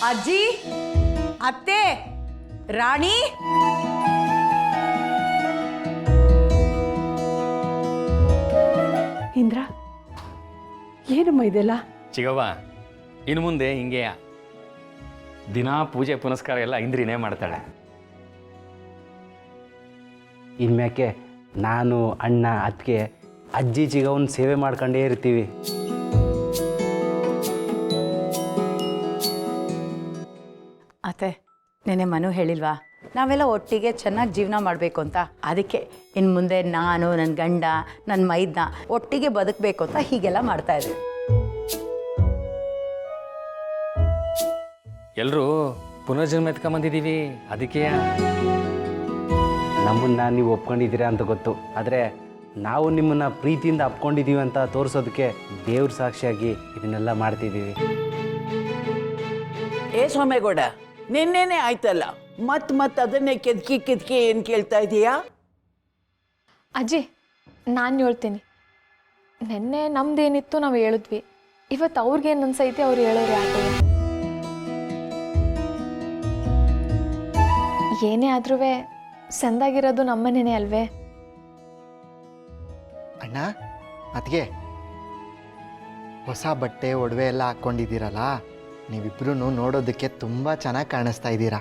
ಅಜ್ಜಿ, ಅತ್ತೆ, ರಾಣಿ. ಇಂದ್ರ, ಏನಮ್ಮ ಇದೆಲ್ಲ? ಚಿಗವ್ವ, ಇನ್ನು ಮುಂದೆ ಹಿಂಗೆಯ ದಿನಾ ಪೂಜೆ ಪುನಸ್ಕಾರ ಎಲ್ಲ ಇಂದ್ರಿನೇ ಮಾಡ್ತಾಳೆ. ಇನ್ಮ್ಯಾಕೆ ನಾನು ಅಣ್ಣ ಅದಕ್ಕೆ ಅಜ್ಜಿ ಚಿಗವನ್ನ ಸೇವೆ ಮಾಡ್ಕೊಂಡೇ ಇರ್ತೀವಿ. ಅತ್ತೆ, ನೆನೆ ಮನು ಹೇಳಿಲ್ವಾ ನಾವೆಲ್ಲ ಒಟ್ಟಿಗೆ ಚೆನ್ನಾಗಿ ಜೀವನ ಮಾಡಬೇಕು ಅಂತ. ಅದಕ್ಕೆ ಇನ್ನು ಮುಂದೆ ನಾನು, ನನ್ನ ಗಂಡ, ನನ್ನ ಮೈದ್ನ ಒಟ್ಟಿಗೆ ಬದುಕಬೇಕು ಅಂತ ಹೀಗೆಲ್ಲ ಮಾಡ್ತಾ ಇದ್ದೀವಿ. ಎಲ್ಲರೂ ಪುನರ್ಜನ್ಮ ಎತ್ಕೊಂಬಂದಿದ್ದೀವಿ. ಅದಕ್ಕೆ ನಮ್ಮನ್ನ ನೀವು ಒಪ್ಕೊಂಡಿದ್ದೀರಾ ಅಂತ ಗೊತ್ತು, ಆದರೆ ನಾವು ನಿಮ್ಮನ್ನು ಪ್ರೀತಿಯಿಂದ ಅಪ್ಕೊಂಡಿದ್ದೀವಿ ಅಂತ ತೋರಿಸೋದಕ್ಕೆ ದೇವ್ರ ಸಾಕ್ಷಿಯಾಗಿ ಇದನ್ನೆಲ್ಲ ಮಾಡ್ತಿದ್ದೀವಿ. ಏ ಸೋಮೇಗೌಡ, ನಿನ್ನೆನೇ ಆಯ್ತಲ್ಲ, ಮತ್ತೆ ಅದನ್ನೇ ಕೆದ್ಕಿ ಏನು ಕೇಳ್ತಾ ಇದೀಯಾ? ಅಜ್ಜಿ, ನಾನು ಹೇಳ್ತೀನಿ. ನೆನ್ನೆ ನಮ್ದೇನಿತ್ತು ನಾವು ಹೇಳಿದ್ವಿ. ಇವತ್ತು ಅವ್ರಿಗೇನು ಅನ್ಸೈತಿ ಅವ್ರು ಹೇಳೋರು ಯಾಕೆ? ಏನೇ ಆದ್ರೂ ಸಂದಾಗಿರೋದು ನಮ್ಮನೇನೆ ಅಲ್ವೇ? ಅಣ್ಣ, ಅದಕ್ಕೆ ಹೊಸ ಬಟ್ಟೆ ಒಡವೆ ಎಲ್ಲ ಹಾಕ್ಕೊಂಡಿದ್ದೀರಲ್ಲ, ನೀವಿಬ್ರು ನೋಡೋದಕ್ಕೆ ತುಂಬ ಚೆನ್ನಾಗಿ ಕಾಣಿಸ್ತಾ ಇದ್ದೀರಾ.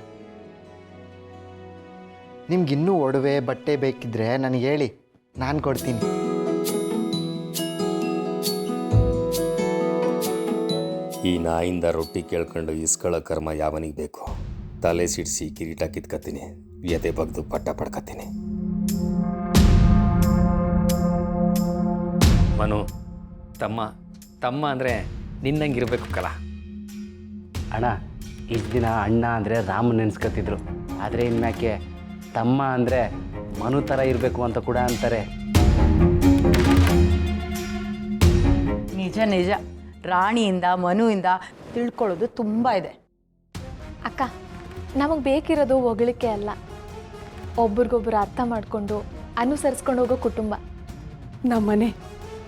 ನಿಮ್ಗಿನ್ನೂ ಒಡವೆ ಬಟ್ಟೆ ಬೇಕಿದ್ರೆ ನನಗೆ ಹೇಳಿ, ನಾನು ಕೊಡ್ತೀನಿ. ಈ ನಾಯಿಂದ ರೊಟ್ಟಿ ಕೇಳ್ಕೊಂಡು ಇಸ್ಕೊಳ್ಳೋ ಕರ್ಮ ಯಾವನಿಗೆ ಬೇಕು? ತಲೆ ಸಿಡಿಸಿ ಕಿರೀಟ ಕಿತ್ಕತ್ತೀನಿ, ಎದೆ ಬಗ್ದು ಪಟ್ಟ ಪಡ್ಕತ್ತೀನಿ. ಮನು, ತಮ್ಮ ಅಂದರೆ ನಿನ್ನಂಗಿರ್ಬೇಕು ಕಲ. ಅಣ್ಣ, ಇಷ್ಟು ದಿನ ಅಣ್ಣ ಅಂದರೆ ರಾಮ ನೆನೆಸ್ಕೊತಿದ್ರು, ಆದರೆ ಇನ್ಮ್ಯಾಕೆ ತಮ್ಮ ಅಂದರೆ ಮನು ಥರ ಇರಬೇಕು ಅಂತ ಕೂಡ ಅಂತಾರೆ. ನಿಜ ನಿಜ, ರಾಣಿಯಿಂದ ಮನುವಿಂದ ತಿಳ್ಕೊಳ್ಳೋದು ತುಂಬ ಇದೆ. ಅಕ್ಕ, ನಮಗೆ ಬೇಕಿರೋದು ಹೊಗಳಿಕೆ ಅಲ್ಲ, ಒಬ್ರಿಗೊಬ್ರು ಅರ್ಥ ಮಾಡಿಕೊಂಡು ಅನುಸರಿಸ್ಕೊಂಡು ಹೋಗೋ ಕುಟುಂಬ. ನಮ್ಮನೆ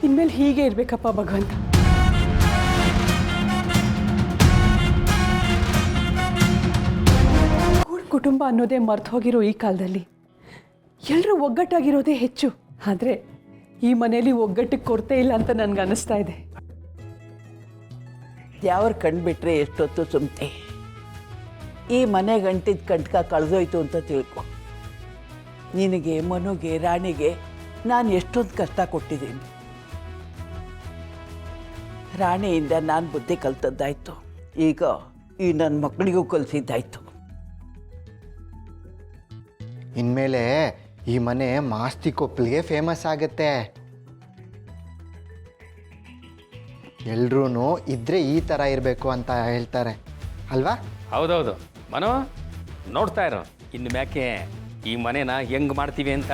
ಇನ್ಮೇಲೆ ಹೀಗೆ ಇರಬೇಕಪ್ಪ ಭಗವಂತ. ಕುಟುಂಬ ಅನ್ನೋದೇ ಮರ್ತು ಹೋಗಿರೋ ಈ ಕಾಲದಲ್ಲಿ ಎಲ್ಲರೂ ಒಗ್ಗಟ್ಟಾಗಿರೋದೇ ಹೆಚ್ಚು. ಆದರೆ ಈ ಮನೆಯಲ್ಲಿ ಒಗ್ಗಟ್ಟಿಗೆ ಕೊರತೆ ಇಲ್ಲ ಅಂತ ನನಗೆ ಅನ್ನಿಸ್ತಾ ಇದೆ. ಯಾವ್ರು ಕಂಡುಬಿಟ್ರೆ ಎಷ್ಟೊತ್ತು ಸುಮ್ತೆ. ಈ ಮನೆ ಗಂಟಿದ ಕಂಟಕ ಕಳೆದೋಯ್ತು ಅಂತ ತಿಳ್ಕೊ. ನಿನಗೆ, ಮನುಗೆ, ರಾಣಿಗೆ ನಾನು ಎಷ್ಟೊಂದು ಕಷ್ಟ ಕೊಟ್ಟಿದ್ದೀನಿ. ರಾಣಿಯಿಂದ ನಾನು ಬುದ್ಧಿ ಕಲ್ತದ್ದಾಯ್ತು, ಈಗ ಈ ನನ್ನ ಮಕ್ಕಳಿಗೂ ಕಲಿಸಿದ್ದಾಯ್ತು. ಇನ್ಮೇಲೆ ಈ ಮನೆ ಮಾಸ್ತಿ ಕೊಪ್ಪಲಿಗೆ ಫೇಮಸ್ ಆಗುತ್ತೆ. ಎಲ್ರೂ ಇದ್ರೆ ಈ ಥರ ಇರಬೇಕು ಅಂತ ಹೇಳ್ತಾರೆ ಅಲ್ವಾ? ಹೌದೌದು ಮನು, ನೋಡ್ತಾ ಇರೋ ಇನ್ನು ಮ್ಯಾಕೆ ಈ ಮನೇನ ಹೆಂಗೆ ಮಾಡ್ತೀವಿ ಅಂತ.